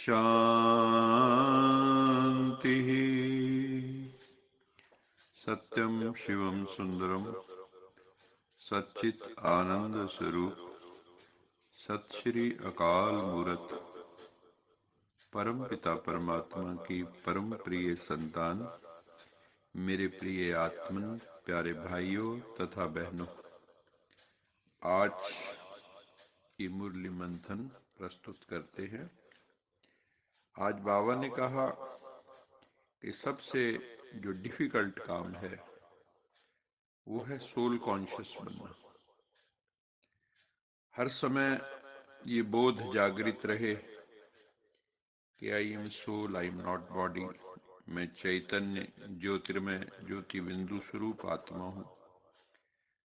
शांति। सत्यम शिवम सुंदरम सच्चित आनंद स्वरूप सत श्री अकाल मूरत परम पिता परमात्मा की परम प्रिय संतान, मेरे प्रिय आत्मन प्यारे भाइयों तथा बहनों, आज की मुरली मंथन प्रस्तुत करते हैं। आज बाबा ने कहा कि सबसे जो डिफिकल्ट काम है वो है सोल कॉन्शियस बनना। हर समय ये बोध जागृत रहे कि I am soul, I am not body. मैं चैतन्य ज्योतिर्मय ज्योति बिंदु स्वरूप आत्मा हूँ।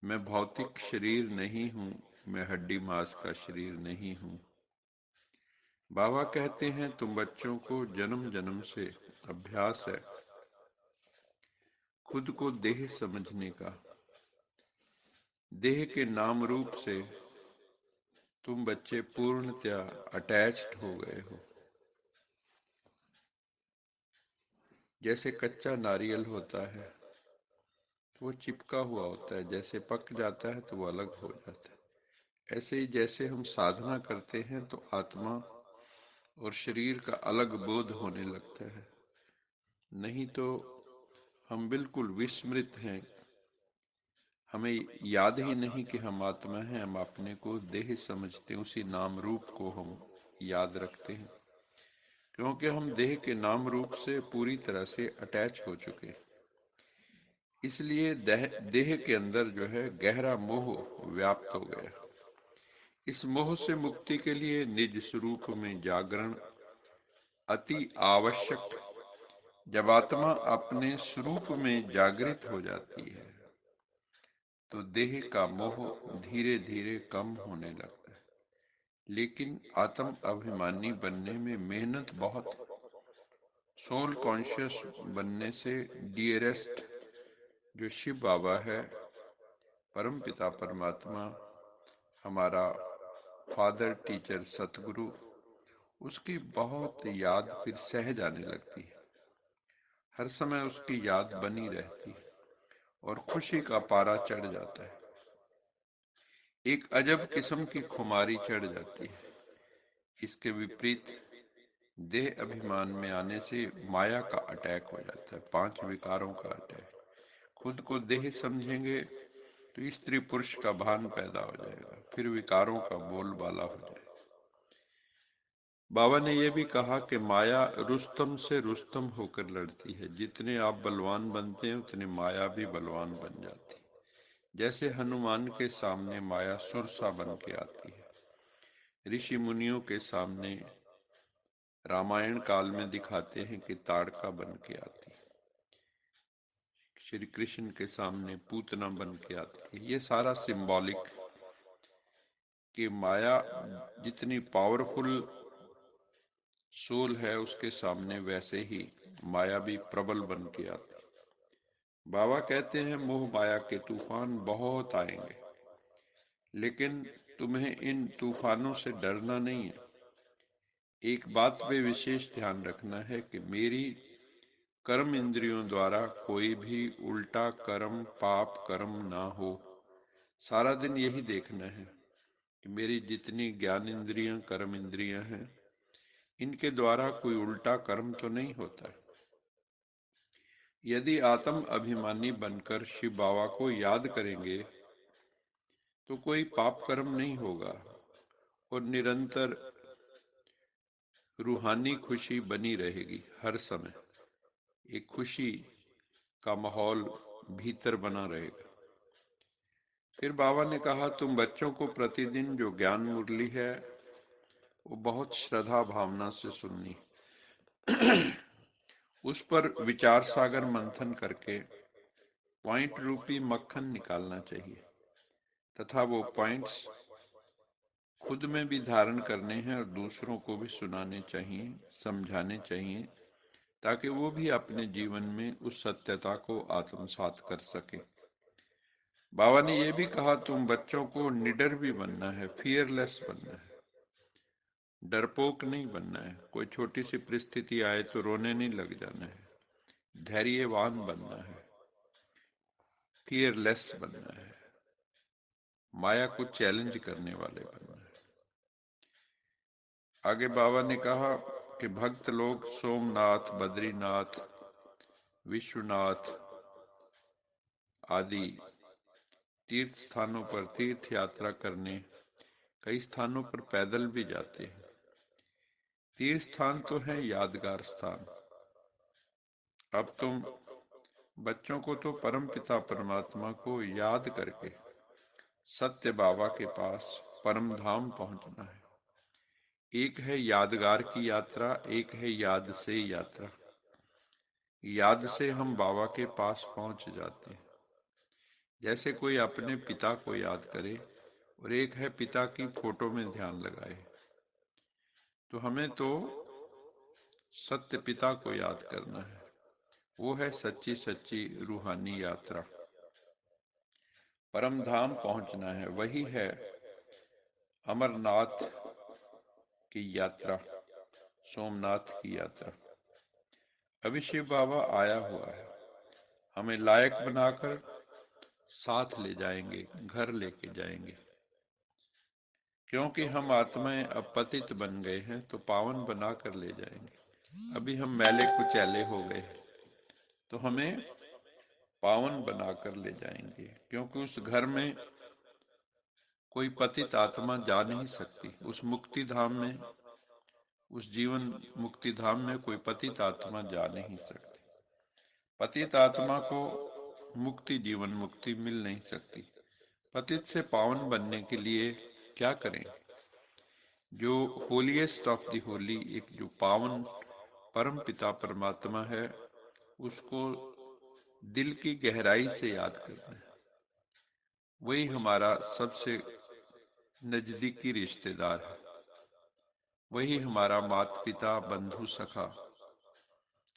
मैं भौतिक शरीर नहीं हूँ, मैं हड्डी मांस का शरीर नहीं हूँ। बाबा कहते हैं तुम बच्चों को जन्म जन्म से अभ्यास है खुद को देह समझने का। देह के नाम रूप से तुम बच्चे पूर्णतया अटैच्ड हो गए हो। जैसे कच्चा नारियल होता है तो वो चिपका हुआ होता है, जैसे पक जाता है तो वो अलग हो जाता है। ऐसे ही जैसे हम साधना करते हैं तो आत्मा और शरीर का अलग बोध होने लगता है। नहीं तो हम बिल्कुल विस्मृत हैं, हमें याद ही नहीं कि हम आत्मा हैं। हम अपने को देह समझते हैं, उसी नाम रूप को हम याद रखते हैं, क्योंकि हम देह के नाम रूप से पूरी तरह से अटैच हो चुके हैं। इसलिए देह के अंदर जो है गहरा मोह व्याप्त हो गया। इस मोह से मुक्ति के लिए निज स्वरूप में जागरण अति आवश्यक। जब आत्मा अपने स्वरूप में जागृत हो जाती है तो देह का मोह धीरे धीरे कम होने लगता है। लेकिन आत्म अभिमानी बनने में मेहनत बहुत। सोल कॉन्शियस बनने से डियरेस्ट जो शिव बाबा है, परम पिता परमात्मा, हमारा फादर टीचर सतगुरु, उसकी बहुत याद फिर सहज आने लगती है। हर समय उसकी याद बनी रहती है और खुशी का पारा चढ़ जाता है। एक अजब किस्म की खुमारी चढ़ जाती है। इसके विपरीत देह अभिमान में आने से माया का अटैक हो जाता है, 5 विकारों का अटैक। खुद को देह समझेंगे तो स्त्री पुरुष का भान पैदा हो जाएगा, फिर विकारों का बोलबाला हो जाएगा। बाबा ने यह भी कहा कि माया रुस्तम से रुस्तम होकर लड़ती है। जितने आप बलवान बनते हैं उतने माया भी बलवान बन जाती है। जैसे हनुमान के सामने माया सुरसा बन के आती है, ऋषि मुनियों के सामने रामायण काल में दिखाते हैं कि ताड़का बन के आती है, श्री कृष्ण के सामने पूतना बन के आती है। ये सारा सिंबॉलिक कि माया जितनी पावरफुल सोल है उसके सामने वैसे ही माया भी प्रबल बन के आती है। बाबा कहते हैं मोह माया के तूफान बहुत आएंगे, लेकिन तुम्हें इन तूफानों से डरना नहीं है। एक बात पे विशेष ध्यान रखना है कि मेरी कर्म इंद्रियों द्वारा कोई भी उल्टा कर्म पाप कर्म ना हो। सारा दिन यही देखना है कि मेरी जितनी ज्ञान इंद्रियां कर्म इंद्रियां हैं, इनके द्वारा कोई उल्टा कर्म तो नहीं होता है। यदि आत्म अभिमानी बनकर शिव बाबा को याद करेंगे तो कोई पाप कर्म नहीं होगा और निरंतर रूहानी खुशी बनी रहेगी। हर समय एक खुशी का माहौल भीतर बना रहेगा। फिर बाबा ने कहा तुम बच्चों को प्रतिदिन जो ज्ञान मुरली है वो बहुत श्रद्धा भावना से सुननी, उस पर विचार सागर मंथन करके पॉइंट रूपी मक्खन निकालना चाहिए तथा वो पॉइंट्स खुद में भी धारण करने हैं और दूसरों को भी सुनाने चाहिए, समझाने चाहिए, ताकि वो भी अपने जीवन में उस सत्यता को आत्मसात कर सके। बाबा ने यह भी कहा तुम बच्चों को निडर भी बनना है, फियरलेस बनना है। डरपोक नहीं बनना है, कोई छोटी सी परिस्थिति आए तो रोने नहीं लग जाना है, धैर्यवान बनना है, फियरलेस बनना है, माया को चैलेंज करने वाले बनना है। आगे बाबा ने कहा कि भक्त लोग सोमनाथ, बद्रीनाथ, विश्वनाथ आदि तीर्थ स्थानों पर तीर्थ यात्रा करने कई स्थानों पर पैदल भी जाते हैं। तीर्थ स्थान तो है यादगार स्थान। अब तुम बच्चों को तो परमपिता परमात्मा को याद करके सत्य बाबा के पास परम धाम पहुंचना है। एक है यादगार की यात्रा, एक है याद से यात्रा। याद से हम बाबा के पास पहुंच जाते हैं, जैसे कोई अपने पिता को याद करे, और एक है पिता की फोटो में ध्यान लगाए। तो हमें तो सत्य पिता को याद करना है, वो है सच्ची सच्ची रूहानी यात्रा। परम धाम पहुंचना है, वही है अमरनाथ की यात्रा, सोमनाथ की यात्रा। अभी शिव बाबा आया हुआ है, हमें लायक बनाकर साथ ले जाएंगे, घर लेके जाएंगे। क्योंकि हम आत्माएं अब पतित बन गए हैं, तो पावन बना कर ले जाएंगे। अभी हम मैले कुचैले हो गए हैं, तो हमें पावन बनाकर ले जाएंगे, क्योंकि उस घर में कोई पतित आत्मा जा नहीं सकती। उस मुक्ति धाम में, उस जीवन मुक्ति धाम में कोई पतित आत्मा जा नहीं सकती। पतित आत्मा को मुक्ति, जीवन मुक्ति मिल नहीं सकती। पतित से पावन बनने के लिए क्या करें? जो होलीएस्ट ऑफ द होली, एक जो पावन परम पिता परमात्मा है, उसको दिल की गहराई से याद करना है। वही हमारा सबसे नजदीकी रिश्तेदार है, वही हमारा माता पिता, बंधु, सखा,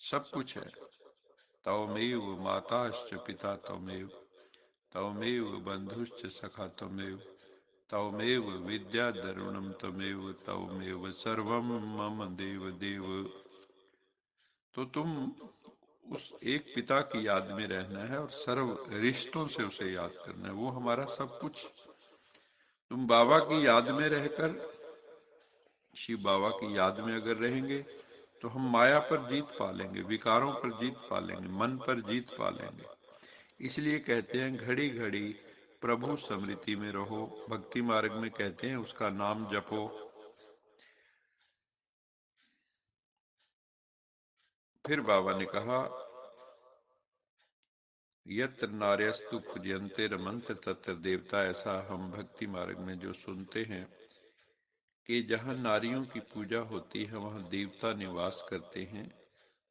सब कुछ है। तवमेव माताश्च पिता त्वमेव, तवमेव बंधुश्च सखा त्वमेव, तवमेव विद्या दरुणम त्वमेव, तवमेव सर्वम मम देव देव। तो तुम उस एक पिता की याद में रहना है और सर्व रिश्तों से उसे याद करना है, वो हमारा सब कुछ। तुम बाबा की याद में रहकर, शिव बाबा की याद में अगर रहेंगे, तो हम माया पर जीत पा लेंगे, विकारों पर जीत पा लेंगे, मन पर जीत पा लेंगे। इसलिए कहते हैं घड़ी घड़ी प्रभु स्मृति में रहो। भक्ति मार्ग में कहते हैं उसका नाम जपो। फिर बाबा ने कहा यत्र नार्यस्तु पूज्यन्ते रमन्ते तत्र देवता। ऐसा हम भक्ति मार्ग में जो सुनते हैं कि जहाँ नारियों की पूजा होती है वहाँ देवता निवास करते हैं।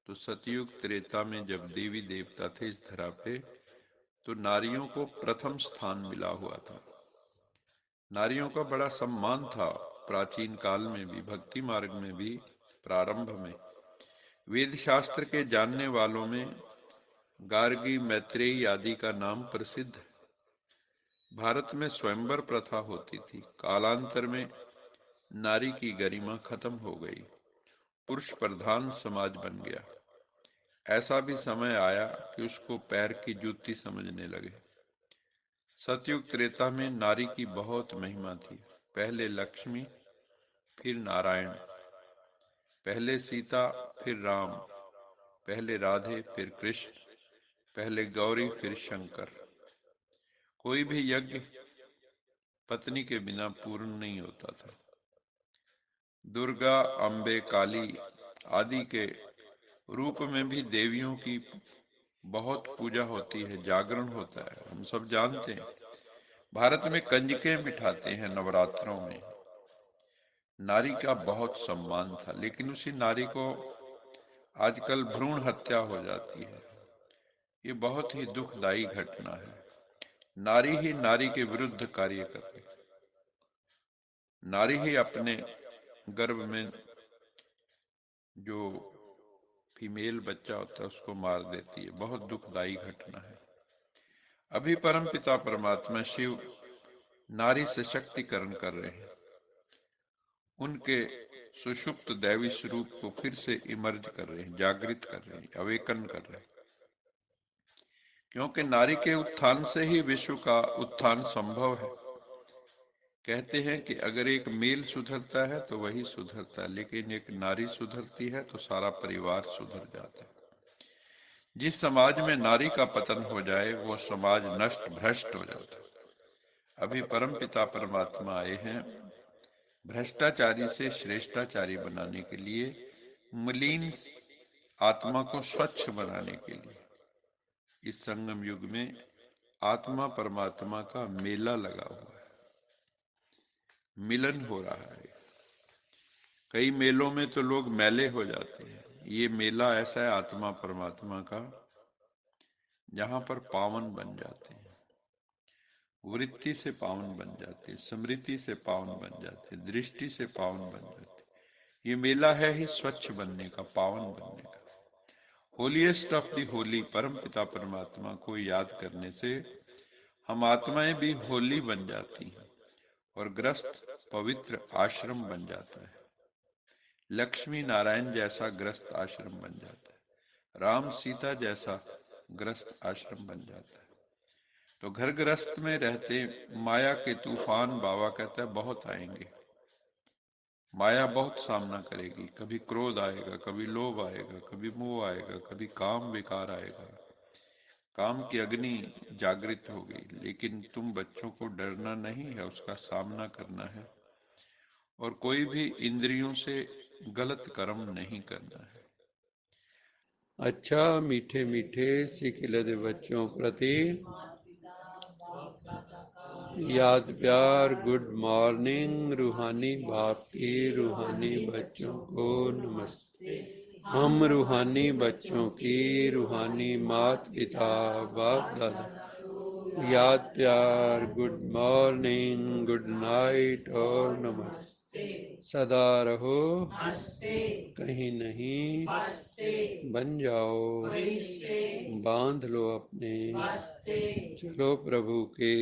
तो सतयुग त्रेता में जब देवी देवता थे इस धरा पे, तो नारियों को प्रथम स्थान मिला हुआ था। नारियों का बड़ा सम्मान था प्राचीन काल में भी, भक्ति मार्ग में भी। प्रारंभ में वेद शास्त्र के जानने वालों में गार्गी, मैत्रेयी आदि का नाम प्रसिद्ध है। भारत में स्वयंवर प्रथा होती थी, कालांतर में नारी की गरिमा खत्म हो गई, पुरुष प्रधान समाज बन गया। ऐसा भी समय आया कि उसको पैर की जूती समझने लगे। सतयुग त्रेता में नारी की बहुत महिमा थी। पहले लक्ष्मी, फिर नारायण, पहले सीता, फिर राम, पहले राधे, फिर कृष्ण, पहले गौरी, फिर शंकर। कोई भी यज्ञ पत्नी के बिना पूर्ण नहीं होता था। दुर्गा, अम्बे, काली आदि के रूप में भी देवियों की बहुत पूजा होती है, जागरण होता है, हम सब जानते हैं। भारत में कंजकें बिठाते हैं नवरात्रों में। नारी का बहुत सम्मान था, लेकिन उसी नारी को आजकल भ्रूण हत्या हो जाती है। ये बहुत ही दुखदायी घटना है। नारी ही नारी के विरुद्ध कार्य कर रही, नारी ही अपने गर्भ में जो फीमेल बच्चा होता है उसको मार देती है। बहुत दुखदायी घटना है। अभी परम पिता परमात्मा शिव नारी सशक्तिकरण कर रहे हैं। उनके सुषुप्त दैवी स्वरूप को फिर से इमर्ज कर रहे हैं, जागृत कर रहे हैं, अवेकन कर रहे हैं। क्योंकि नारी के उत्थान से ही विश्व का उत्थान संभव है। कहते हैं कि अगर एक मेल सुधरता है तो वही सुधरता है, लेकिन एक नारी सुधरती है तो सारा परिवार सुधर जाता है। जिस समाज में नारी का पतन हो जाए वो समाज नष्ट भ्रष्ट हो जाता है। अभी परम पिता परमात्मा आए हैं भ्रष्टाचारी से श्रेष्ठाचारी बनाने के लिए, मलिन आत्मा को स्वच्छ बनाने के लिए। इस संगम युग में आत्मा परमात्मा का मेला लगा हुआ है, मिलन हो रहा है। कई मेलों में तो लोग मैले हो जाते हैं, ये मेला ऐसा है आत्मा परमात्मा का, जहां पर पावन बन जाते हैं, वृत्ति से पावन बन जाते हैं, स्मृति से पावन बन जाते हैं, दृष्टि से पावन बन जाते हैं। ये मेला है ही स्वच्छ बनने का, पावन बनने का। होलीएस्ट ऑफ दी होली परम पिता परमात्मा को याद करने से हम आत्माएं भी होली बन जाती हैं और ग्रस्त पवित्र आश्रम बन जाता है। लक्ष्मी नारायण जैसा ग्रस्त आश्रम बन जाता है, राम सीता जैसा ग्रस्त आश्रम बन जाता है। तो घर ग्रस्त में रहते माया के तूफान, बाबा कहता है, बहुत आएंगे। माया बहुत सामना करेगी, कभी क्रोध आएगा, कभी लोभ आएगा, कभी मोह आएगा, कभी काम विकार आएगा। काम की अग्नि जागृत हो गई, लेकिन तुम बच्चों को डरना नहीं है, उसका सामना करना है और कोई भी इंद्रियों से गलत कर्म नहीं करना है। अच्छा मीठे मीठे सिखिलद बच्चों प्रति याद प्यार, गुड मॉर्निंग, रूहानी बाप की रूहानी बच्चों को नमस्ते। हम रूहानी बच्चों की रूहानी मात पिता बाप दादा याद प्यार, गुड मॉर्निंग, गुड नाइट और नमस्ते। सदा रहो हंसते, कहीं नहीं हंसते, बन जाओ बांध लो अपने, चलो प्रभु के